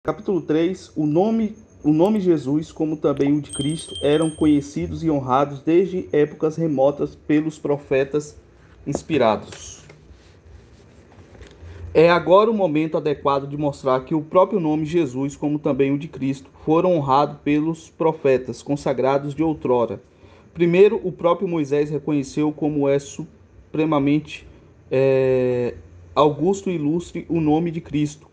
Capítulo 3, o nome Jesus, como também o de Cristo, eram conhecidos e honrados desde épocas remotas pelos profetas inspirados. É agora o momento adequado de mostrar que o próprio nome Jesus, como também o de Cristo, foram honrados pelos profetas consagrados de outrora. Primeiro, o próprio Moisés reconheceu como é supremamente augusto e ilustre o nome de Cristo,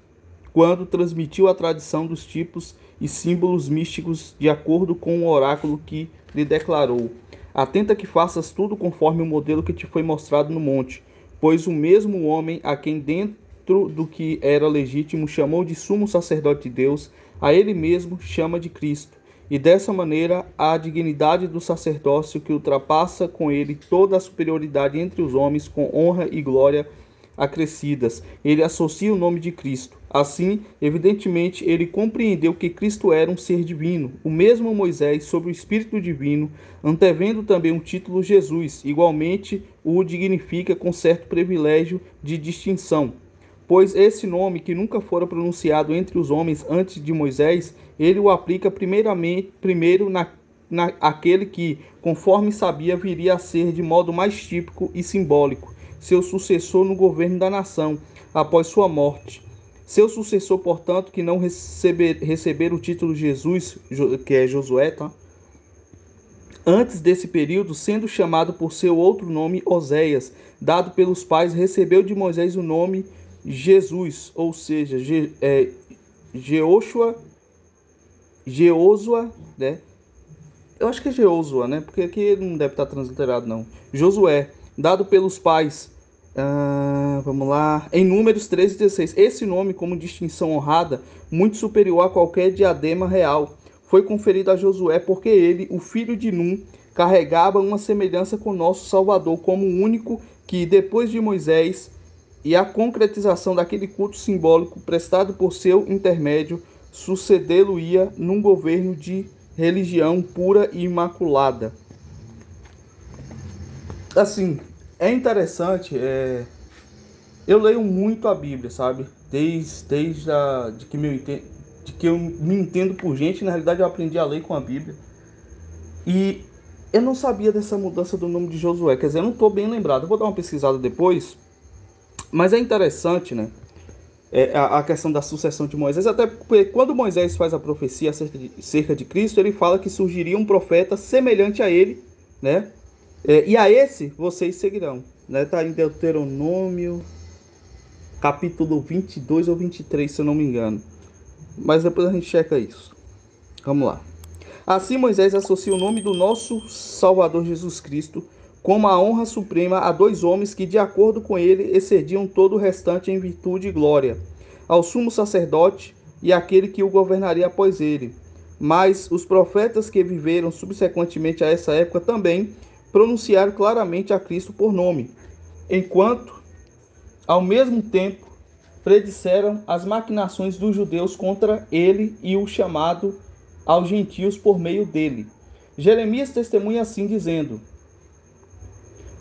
quando transmitiu a tradição dos tipos e símbolos místicos de acordo com o oráculo que lhe declarou: Atenta que faças tudo conforme o modelo que te foi mostrado no monte, pois o mesmo homem a quem dentro do que era legítimo chamou de sumo sacerdote de Deus, a ele mesmo chama de Cristo. E dessa maneira, a dignidade do sacerdócio que ultrapassa com ele toda a superioridade entre os homens, com honra e glória acrescidas, ele associa o nome de Cristo. Assim, evidentemente, ele compreendeu que Cristo era um ser divino, o mesmo Moisés, sob o Espírito Divino, antevendo também o título Jesus, igualmente o dignifica com certo privilégio de distinção. Pois esse nome, que nunca fora pronunciado entre os homens antes de Moisés, ele o aplica primeiro aquele que, conforme sabia, viria a ser de modo mais típico e simbólico, seu sucessor no governo da nação, após sua morte. Seu sucessor, portanto, que não receber o título Jesus, que é Josué, tá? Antes desse período, sendo chamado por seu outro nome, Oséias, dado pelos pais, recebeu de Moisés o nome Jesus, ou seja, Jeosua, né? Eu acho que é Jeosua, né? Porque aqui não deve estar transliterado, não. Josué, dado pelos pais. Vamos lá. Em Números 13 e 16. Esse nome, como distinção honrada, muito superior a qualquer diadema real, foi conferido a Josué porque ele, o filho de Num, carregava uma semelhança com nosso Salvador como o único que, depois de Moisés e a concretização daquele culto simbólico prestado por seu intermédio, sucedê-lo-ia num governo de religião pura e imaculada. Assim, é interessante, eu leio muito a Bíblia, sabe? De que, de que eu me entendo por gente, na realidade eu aprendi a ler com a Bíblia. E eu não sabia dessa mudança do nome de Josué, quer dizer, eu não estou bem lembrado. Eu vou dar uma pesquisada depois, mas é interessante, né? A questão da sucessão de Moisés, até porque quando Moisés faz a profecia acerca de Cristo, ele fala que surgiria um profeta semelhante a ele, né? E a esse vocês seguirão, né? Tá em Deuteronômio, capítulo 22 ou 23, se eu não me engano. Mas depois a gente checa isso. Vamos lá. Assim Moisés associa o nome do nosso Salvador Jesus Cristo como a honra suprema a dois homens que, de acordo com ele, excediam todo o restante em virtude e glória, ao sumo sacerdote e aquele que o governaria após ele. Mas os profetas que viveram subsequentemente a essa época também pronunciaram claramente a Cristo por nome, enquanto, ao mesmo tempo, predisseram as maquinações dos judeus contra ele e o chamado aos gentios por meio dele. Jeremias testemunha assim, dizendo: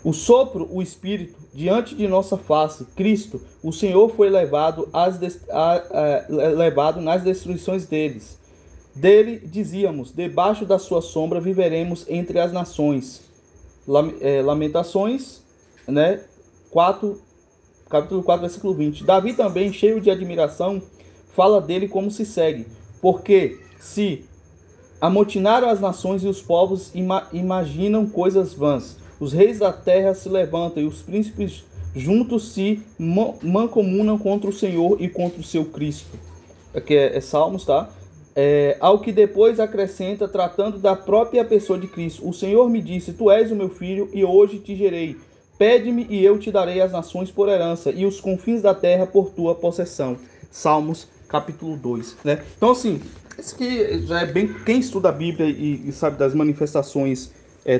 O sopro, o Espírito, diante de nossa face, Cristo, o Senhor foi levado nas destruições deles. Dele dizíamos: debaixo da sua sombra viveremos entre as nações. Lamentações, né? 4, capítulo 4, versículo 20. Davi também, cheio de admiração, fala dele como se segue: porque se amotinaram as nações e os povos imaginam coisas vãs. Os reis da terra se levantam e os príncipes juntos se mancomunam contra o Senhor e contra o seu Cristo. Aqui é Salmos, tá? Ao que depois acrescenta, tratando da própria pessoa de Cristo: O Senhor me disse: Tu és o meu filho e hoje te gerei. Pede-me e eu te darei as nações por herança e os confins da terra por tua possessão. Salmos, capítulo 2, né? Então, assim, isso que já é bem... Quem estuda a Bíblia e sabe das manifestações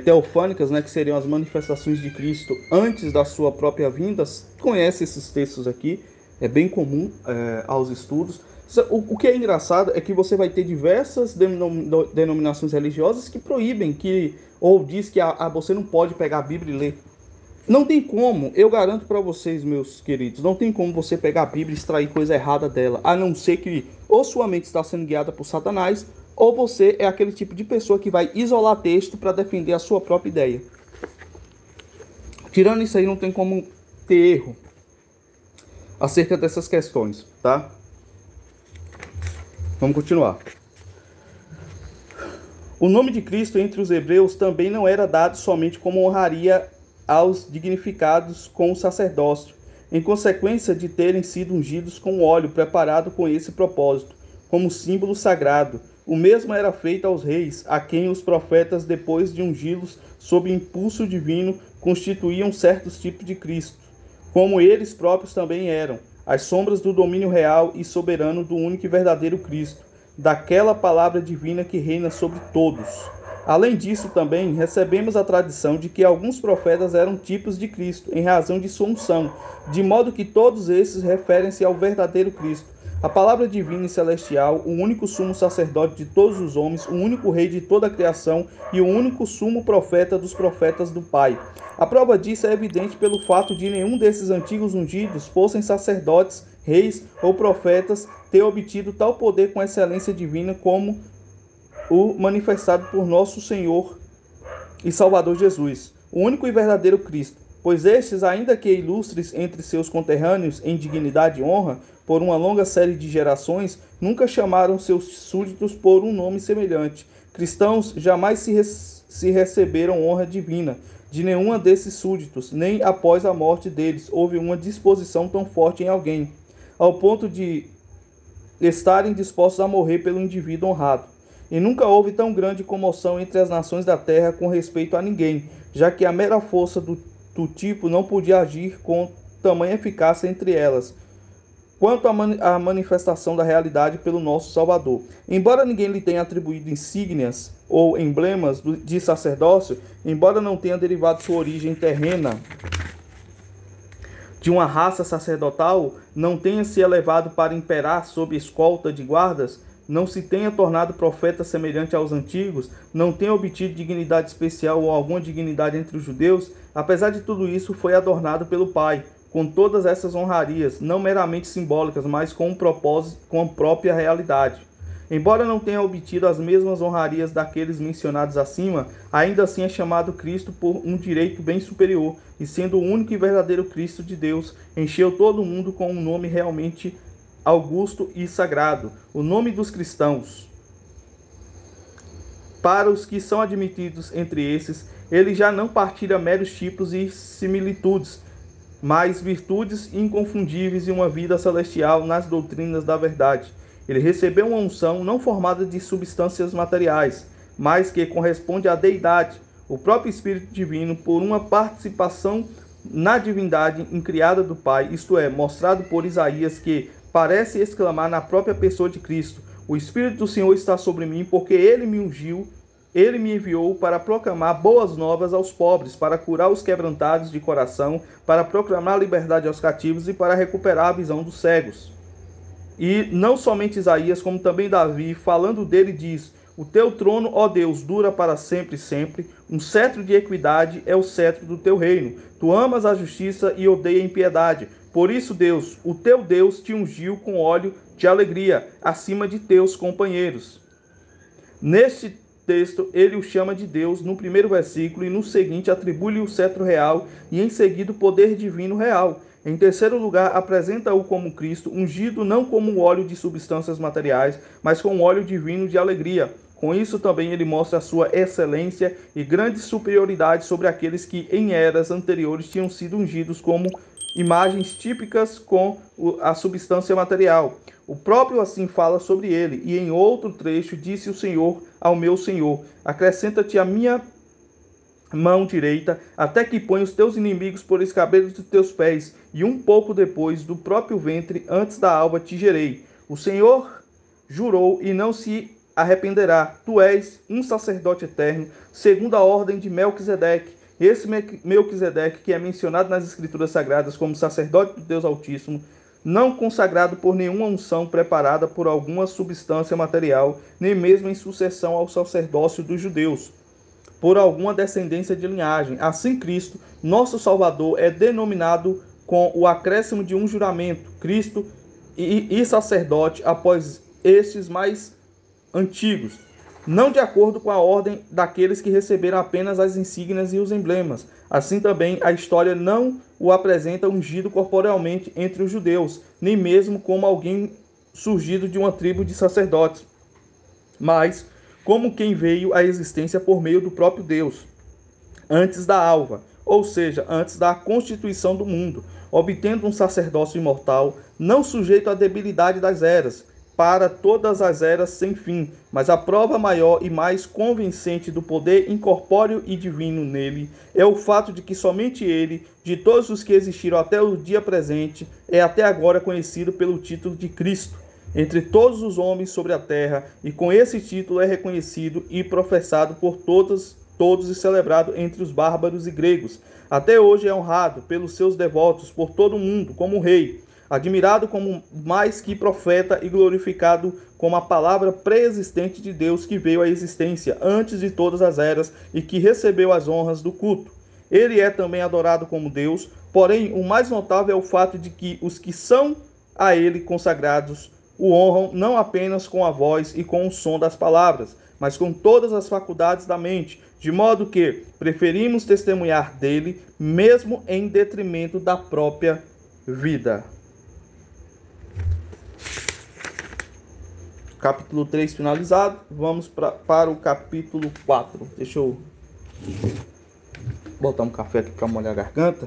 teofânicas, né, que seriam as manifestações de Cristo antes da sua própria vinda, conhece esses textos aqui. É bem comum aos estudos. O que é engraçado é que você vai ter diversas denominações religiosas que proíbem, ou diz que você não pode pegar a Bíblia e ler. Não tem como, eu garanto para vocês, meus queridos, não tem como você pegar a Bíblia e extrair coisa errada dela, a não ser que ou sua mente está sendo guiada por Satanás, ou você é aquele tipo de pessoa que vai isolar texto para defender a sua própria ideia. Tirando isso aí, não tem como ter erro acerca dessas questões, tá? Vamos continuar. O nome de Cristo entre os hebreus também não era dado somente como honraria aos dignificados com o sacerdócio, em consequência de terem sido ungidos com óleo preparado com esse propósito, como símbolo sagrado. O mesmo era feito aos reis, a quem os profetas, depois de ungí-los sob impulso divino, constituíam certos tipos de Cristo, como eles próprios também eram, as sombras do domínio real e soberano do único e verdadeiro Cristo, daquela palavra divina que reina sobre todos. Além disso, também recebemos a tradição de que alguns profetas eram tipos de Cristo, em razão de sua unção, de modo que todos esses referem-se ao verdadeiro Cristo, a palavra divina e celestial, o único sumo sacerdote de todos os homens, o único rei de toda a criação e o único sumo profeta dos profetas do Pai. A prova disso é evidente pelo fato de nenhum desses antigos ungidos fossem sacerdotes, reis ou profetas ter obtido tal poder com excelência divina como o manifestado por nosso Senhor e Salvador Jesus, o único e verdadeiro Cristo. Pois estes, ainda que ilustres entre seus conterrâneos em dignidade e honra, por uma longa série de gerações, nunca chamaram seus súditos por um nome semelhante. Cristãos jamais se receberam honra divina de nenhuma desses súditos, nem após a morte deles houve uma disposição tão forte em alguém, ao ponto de estarem dispostos a morrer pelo indivíduo honrado. E nunca houve tão grande comoção entre as nações da terra com respeito a ninguém, já que a mera força do tipo não podia agir com tamanha eficácia entre elas, quanto à manifestação da realidade pelo nosso Salvador. Embora ninguém lhe tenha atribuído insígnias ou emblemas de sacerdócio, embora não tenha derivado sua origem terrena de uma raça sacerdotal, não tenha se elevado para imperar sob escolta de guardas, não se tenha tornado profeta semelhante aos antigos, não tenha obtido dignidade especial ou alguma dignidade entre os judeus, apesar de tudo isso, foi adornado pelo Pai, com todas essas honrarias, não meramente simbólicas, mas com um propósito, com a própria realidade. Embora não tenha obtido as mesmas honrarias daqueles mencionados acima, ainda assim é chamado Cristo por um direito bem superior, e sendo o único e verdadeiro Cristo de Deus, encheu todo o mundo com um nome realmente augusto e sagrado, o nome dos cristãos. Para os que são admitidos entre esses, ele já não partilha meros tipos e similitudes, mas virtudes inconfundíveis e uma vida celestial nas doutrinas da verdade. Ele recebeu uma unção não formada de substâncias materiais, mas que corresponde à deidade, o próprio Espírito Divino, por uma participação na divindade incriada do Pai, isto é, mostrado por Isaías, que parece exclamar na própria pessoa de Cristo: o Espírito do Senhor está sobre mim, porque ele me ungiu. Ele me enviou para proclamar boas novas aos pobres, para curar os quebrantados de coração, para proclamar liberdade aos cativos e para recuperar a visão dos cegos. E não somente Isaías, como também Davi, falando dele, diz: o teu trono, ó Deus, dura para sempre e sempre. Um cetro de equidade é o cetro do teu reino. Tu amas a justiça e odeia a impiedade. Por isso, Deus, o teu Deus, te ungiu com óleo de alegria, acima de teus companheiros. Neste texto, ele o chama de Deus no primeiro versículo e no seguinte atribui-lhe o cetro real e em seguida o poder divino real. Em terceiro lugar, apresenta-o como Cristo, ungido não como um óleo de substâncias materiais, mas com um óleo divino de alegria. Com isso também ele mostra a sua excelência e grande superioridade sobre aqueles que em eras anteriores tinham sido ungidos como imagens típicas com a substância material. O próprio assim fala sobre ele, e em outro trecho disse o Senhor ao meu Senhor: acrescenta-te a minha mão direita, até que ponha os teus inimigos por escabelos dos teus pés, e um pouco depois do próprio ventre, antes da alva, te gerei. O Senhor jurou e não se arrependerá. Tu és um sacerdote eterno, segundo a ordem de Melquisedeque. Esse Melquisedeque, que é mencionado nas Escrituras Sagradas como sacerdote do Deus Altíssimo, não consagrado por nenhuma unção preparada por alguma substância material, nem mesmo em sucessão ao sacerdócio dos judeus, por alguma descendência de linhagem. Assim, Cristo, nosso Salvador, é denominado com o acréscimo de um juramento, Cristo e sacerdote após estes mais antigos, não de acordo com a ordem daqueles que receberam apenas as insígnias e os emblemas. Assim também a história não o apresenta ungido corporealmente entre os judeus, nem mesmo como alguém surgido de uma tribo de sacerdotes, mas como quem veio à existência por meio do próprio Deus, antes da alva, ou seja, antes da constituição do mundo, obtendo um sacerdócio imortal, não sujeito à debilidade das eras, para todas as eras sem fim, mas a prova maior e mais convincente do poder incorpóreo e divino nele é o fato de que somente ele, de todos os que existiram até o dia presente, é até agora conhecido pelo título de Cristo, entre todos os homens sobre a terra, e com esse título é reconhecido e professado por todos e celebrado entre os bárbaros e gregos. Até hoje é honrado pelos seus devotos por todo o mundo como rei, admirado como mais que profeta e glorificado como a palavra pré-existente de Deus que veio à existência antes de todas as eras e que recebeu as honras do culto. Ele é também adorado como Deus, porém o mais notável é o fato de que os que são a ele consagrados o honram não apenas com a voz e com o som das palavras, mas com todas as faculdades da mente, de modo que preferimos testemunhar dele, mesmo em detrimento da própria vida. Capítulo 3 finalizado, vamos para o capítulo 4. Deixa eu botar um café aqui para molhar a garganta.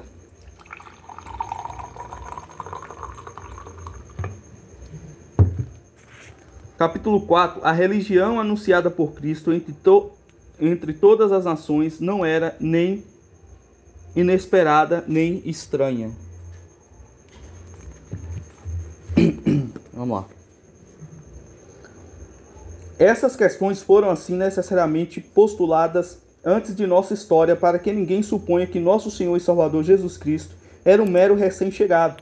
Capítulo 4. A religião anunciada por Cristo entre todas as nações não era nem inesperada nem estranha. Vamos lá. Essas questões foram assim necessariamente postuladas antes de nossa história para que ninguém suponha que nosso Senhor e Salvador Jesus Cristo era um mero recém-chegado,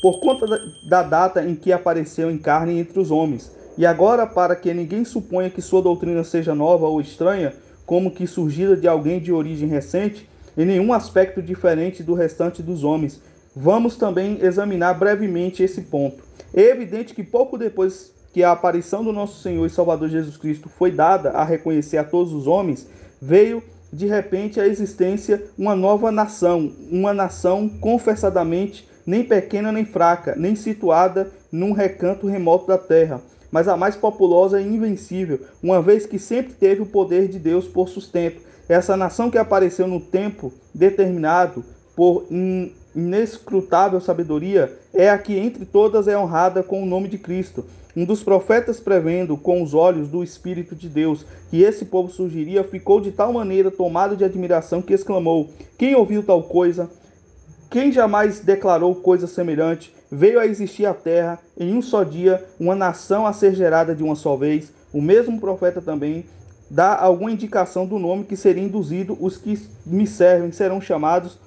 por conta da data em que apareceu em carne entre os homens. E agora, para que ninguém suponha que sua doutrina seja nova ou estranha, como que surgida de alguém de origem recente, em nenhum aspecto diferente do restante dos homens, vamos também examinar brevemente esse ponto. É evidente que pouco depois que a aparição do nosso Senhor e Salvador Jesus Cristo foi dada a reconhecer a todos os homens, veio de repente à existência uma nova nação, uma nação confessadamente nem pequena nem fraca, nem situada num recanto remoto da terra, mas a mais populosa e invencível, uma vez que sempre teve o poder de Deus por sustento. Essa nação que apareceu no tempo determinado por inescrutável sabedoria é a que entre todas é honrada com o nome de Cristo. Um dos profetas, prevendo com os olhos do Espírito de Deus que esse povo surgiria, ficou de tal maneira tomado de admiração que exclamou: quem ouviu tal coisa? Quem jamais declarou coisa semelhante? Veio a existir a terra em um só dia, uma nação a ser gerada de uma só vez. O mesmo profeta também dá alguma indicação do nome que seria induzido. Os que me servem serão chamados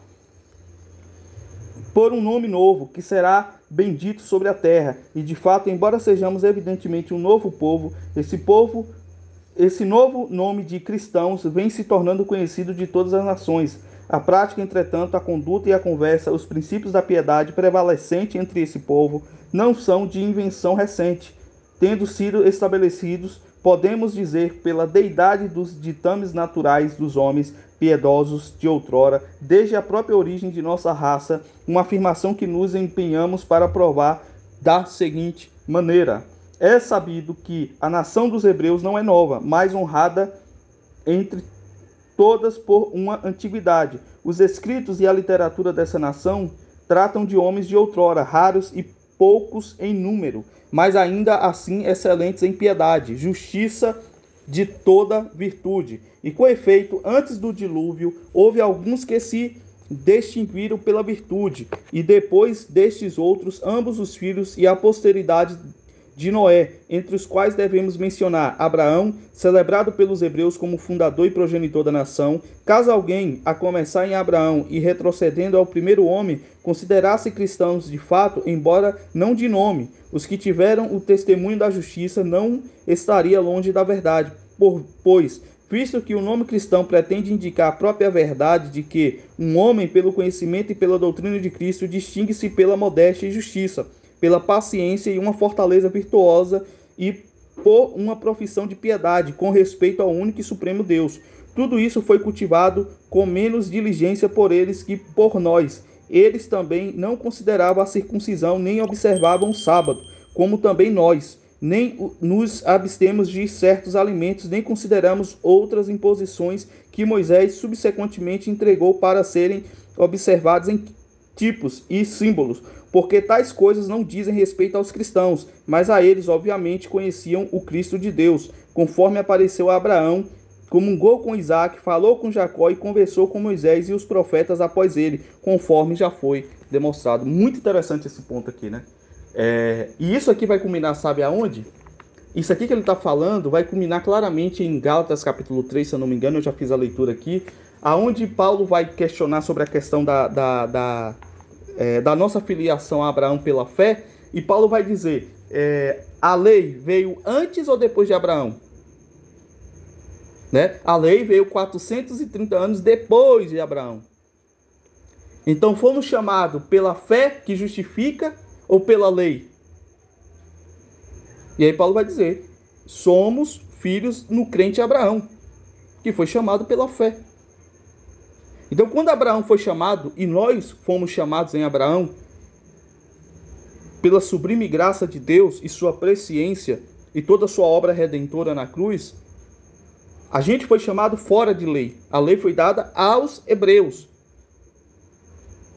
por um nome novo, que será bendito sobre a terra. E de fato, embora sejamos evidentemente um novo povo, esse novo nome de cristãos vem se tornando conhecido de todas as nações. A prática, entretanto, a conduta e a conversa, os princípios da piedade prevalecente entre esse povo não são de invenção recente. Tendo sido estabelecidos, podemos dizer, pela deidade dos ditames naturais dos homens piedosos de outrora, desde a própria origem de nossa raça, uma afirmação que nos empenhamos para provar da seguinte maneira: é sabido que a nação dos hebreus não é nova, mas honrada entre todas por uma antiguidade. Os escritos e a literatura dessa nação tratam de homens de outrora, raros e poucos em número, mas ainda assim excelentes em piedade, justiça, de toda virtude. E com efeito, antes do dilúvio, houve alguns que se distinguiram pela virtude, e depois destes outros, ambos os filhos e a posteridade de Noé, entre os quais devemos mencionar Abraão, celebrado pelos hebreus como fundador e progenitor da nação. Caso alguém, a começar em Abraão e retrocedendo ao primeiro homem, considerasse cristãos de fato, embora não de nome, os que tiveram o testemunho da justiça, não estaria longe da verdade, pois, visto que o nome cristão pretende indicar a própria verdade de que um homem, pelo conhecimento e pela doutrina de Cristo, distingue-se pela modéstia e justiça, pela paciência e uma fortaleza virtuosa, e por uma profissão de piedade com respeito ao único e supremo Deus. Tudo isso foi cultivado com menos diligência por eles que por nós. Eles também não consideravam a circuncisão, nem observavam o sábado, como também nós. Nem nos abstemos de certos alimentos, nem consideramos outras imposições que Moisés subsequentemente entregou para serem observadas em tipos e símbolos, porque tais coisas não dizem respeito aos cristãos, mas a eles, obviamente, conheciam o Cristo de Deus, conforme apareceu a Abraão, comungou com Isaac, falou com Jacó e conversou com Moisés e os profetas após ele, conforme já foi demonstrado. Muito interessante esse ponto aqui, né? E isso aqui vai culminar, sabe aonde? Isso aqui que ele está falando vai culminar claramente em Gálatas capítulo 3, se eu não me engano, eu já fiz a leitura aqui, aonde Paulo vai questionar sobre a questão da nossa filiação a Abraão pela fé, e Paulo vai dizer, a lei veio antes ou depois de Abraão? Né? A lei veio 430 anos depois de Abraão. Então fomos chamados pela fé que justifica ou pela lei? E aí Paulo vai dizer, somos filhos no crente Abraão, que foi chamado pela fé. Então quando Abraão foi chamado, e nós fomos chamados em Abraão, pela sublime graça de Deus e sua presciência e toda a sua obra redentora na cruz, a gente foi chamado fora de lei. A lei foi dada aos hebreus.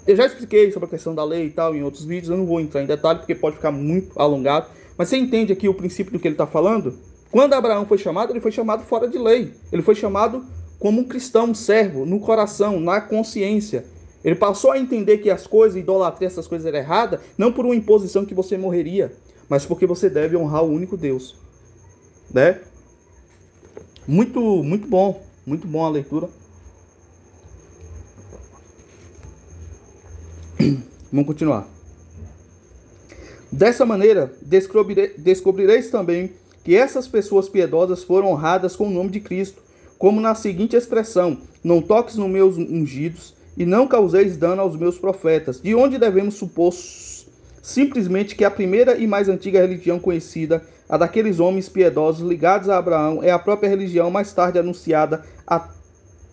Eu já expliquei sobre a questão da lei e tal em outros vídeos, eu não vou entrar em detalhe porque pode ficar muito alongado. Mas você entende aqui o princípio do que ele está falando? Quando Abraão foi chamado, ele foi chamado fora de lei. Ele foi chamado como um cristão, um servo, no coração, na consciência. Ele passou a entender que as coisas, idolatria, essas coisas eram erradas, não por uma imposição que você morreria, mas porque você deve honrar o único Deus. Né? Muito bom a leitura. Vamos continuar. Dessa maneira, descobrireis também que essas pessoas piedosas foram honradas com o nome de Cristo, como na seguinte expressão: não toques nos meus ungidos e não causeis dano aos meus profetas. De onde devemos supor simplesmente que a primeira e mais antiga religião conhecida, a daqueles homens piedosos ligados a Abraão, é a própria religião mais tarde anunciada a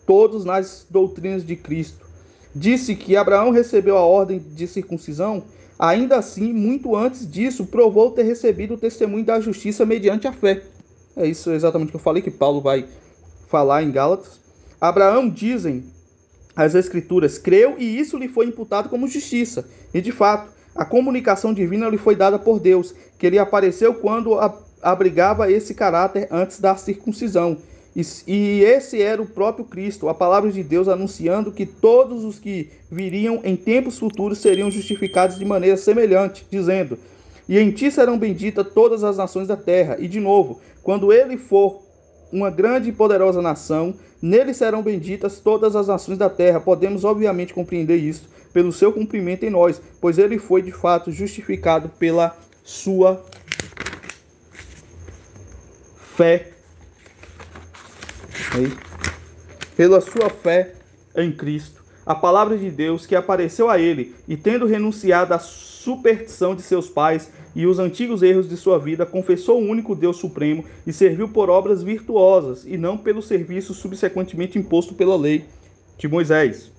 todos nas doutrinas de Cristo. Disse que Abraão recebeu a ordem de circuncisão, ainda assim, muito antes disso, provou ter recebido o testemunho da justiça mediante a fé. É isso exatamente que eu falei, que Paulo vai falar em Gálatas. Abraão, dizem as Escrituras, creu e isso lhe foi imputado como justiça. E de fato, a comunicação divina lhe foi dada por Deus, que lhe apareceu quando abrigava esse caráter antes da circuncisão. E esse era o próprio Cristo, a palavra de Deus anunciando que todos os que viriam em tempos futuros seriam justificados de maneira semelhante, dizendo: e em ti serão benditas todas as nações da terra. E de novo, quando ele for uma grande e poderosa nação, nele serão benditas todas as nações da terra. Podemos obviamente compreender isso pelo seu cumprimento em nós, pois ele foi de fato justificado pela sua fé. Pela sua fé em Cristo, a palavra de Deus que apareceu a ele, e tendo renunciado à superstição de seus pais e os antigos erros de sua vida, confessou o único Deus supremo e serviu por obras virtuosas, e não pelo serviço subsequentemente imposto pela lei de Moisés.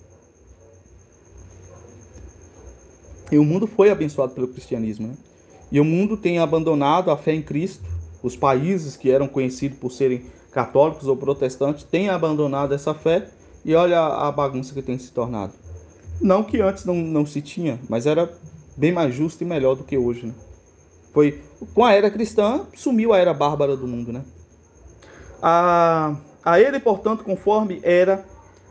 E o mundo foi abençoado pelo cristianismo, né? E o mundo tem abandonado a fé em Cristo. Os países que eram conhecidos por serem católicos ou protestantes têm abandonado essa fé, e olha a bagunça que tem se tornado. Não que antes não se tinha, mas era bem mais justo e melhor do que hoje, né? Foi com a era cristã, sumiu a era bárbara do mundo, né? A ele, portanto, conforme era,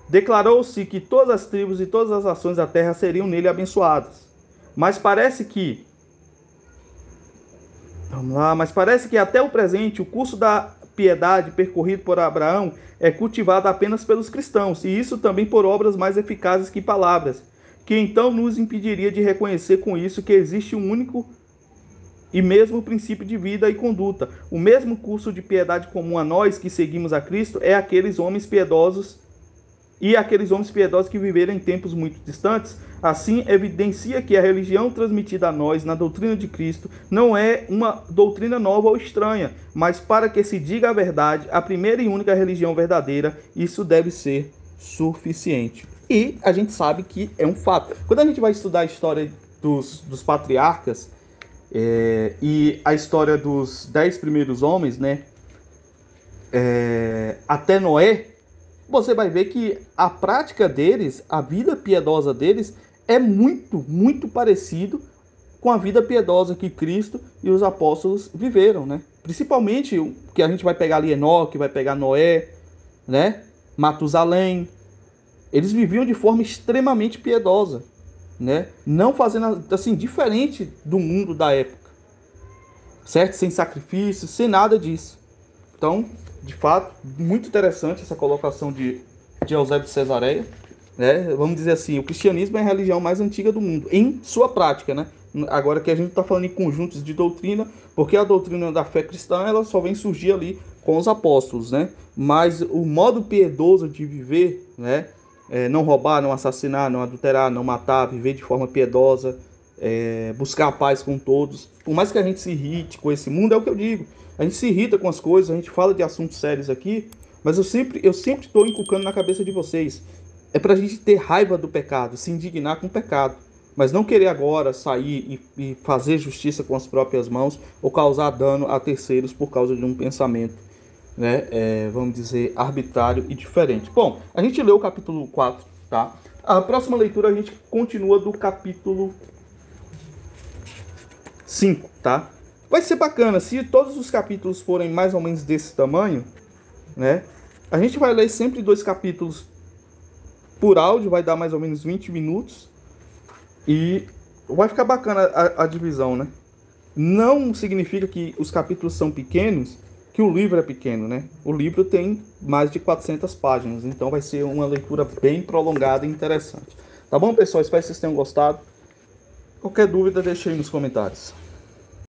declarou-se que todas as tribos e todas as nações da terra seriam nele abençoadas. Mas parece que até o presente o curso da piedade percorrido por Abraão é cultivado apenas pelos cristãos, e isso também por obras mais eficazes que palavras, que então nos impediria de reconhecer com isso que existe um único e mesmo princípio de vida e conduta. O mesmo curso de piedade comum a nós que seguimos a Cristo é aqueles homens piedosos e aqueles homens piedosos que viveram em tempos muito distantes. Assim, evidencia que a religião transmitida a nós na doutrina de Cristo não é uma doutrina nova ou estranha, mas para que se diga a verdade, a primeira e única religião verdadeira, isso deve ser suficiente. E a gente sabe que é um fato. Quando a gente vai estudar a história dos patriarcas e a história dos 10 primeiros homens, né, até Noé, você vai ver que a prática deles, a vida piedosa deles, é muito, muito parecido com a vida piedosa que Cristo e os apóstolos viveram, né? Principalmente o que a gente vai pegar ali, Enoque, vai pegar Noé, né? Matusalém. Eles viviam de forma extremamente piedosa, né? Não fazendo assim diferente do mundo da época, certo? Sem sacrifício, sem nada disso. Então, de fato, muito interessante essa colocação de Eusébio de Cesareia, né? Vamos dizer assim, o cristianismo é a religião mais antiga do mundo, em sua prática, né? Agora que a gente está falando em conjuntos de doutrina, porque a doutrina da fé cristã ela só vem surgir ali com os apóstolos, né? Mas o modo piedoso de viver, né? Não roubar, não assassinar, não adulterar, não matar, viver de forma piedosa, buscar a paz com todos. Por mais que a gente se irrite com esse mundo, é o que eu digo. A gente se irrita com as coisas, a gente fala de assuntos sérios aqui, mas eu sempre estou inculcando na cabeça de vocês. É para a gente ter raiva do pecado, se indignar com o pecado, mas não querer agora sair e fazer justiça com as próprias mãos ou causar dano a terceiros por causa de um pensamento, né? Vamos dizer, arbitrário e diferente. Bom, a gente leu o capítulo 4, tá? A próxima leitura a gente continua do capítulo 5, tá? Vai ser bacana, se todos os capítulos forem mais ou menos desse tamanho, né? A gente vai ler sempre 2 capítulos por áudio, vai dar mais ou menos 20 minutos. E vai ficar bacana a divisão, né? Não significa que os capítulos são pequenos, que o livro é pequeno, né? O livro tem mais de 400 páginas, então vai ser uma leitura bem prolongada e interessante. Tá bom, pessoal? Espero que vocês tenham gostado. Qualquer dúvida, deixe aí nos comentários.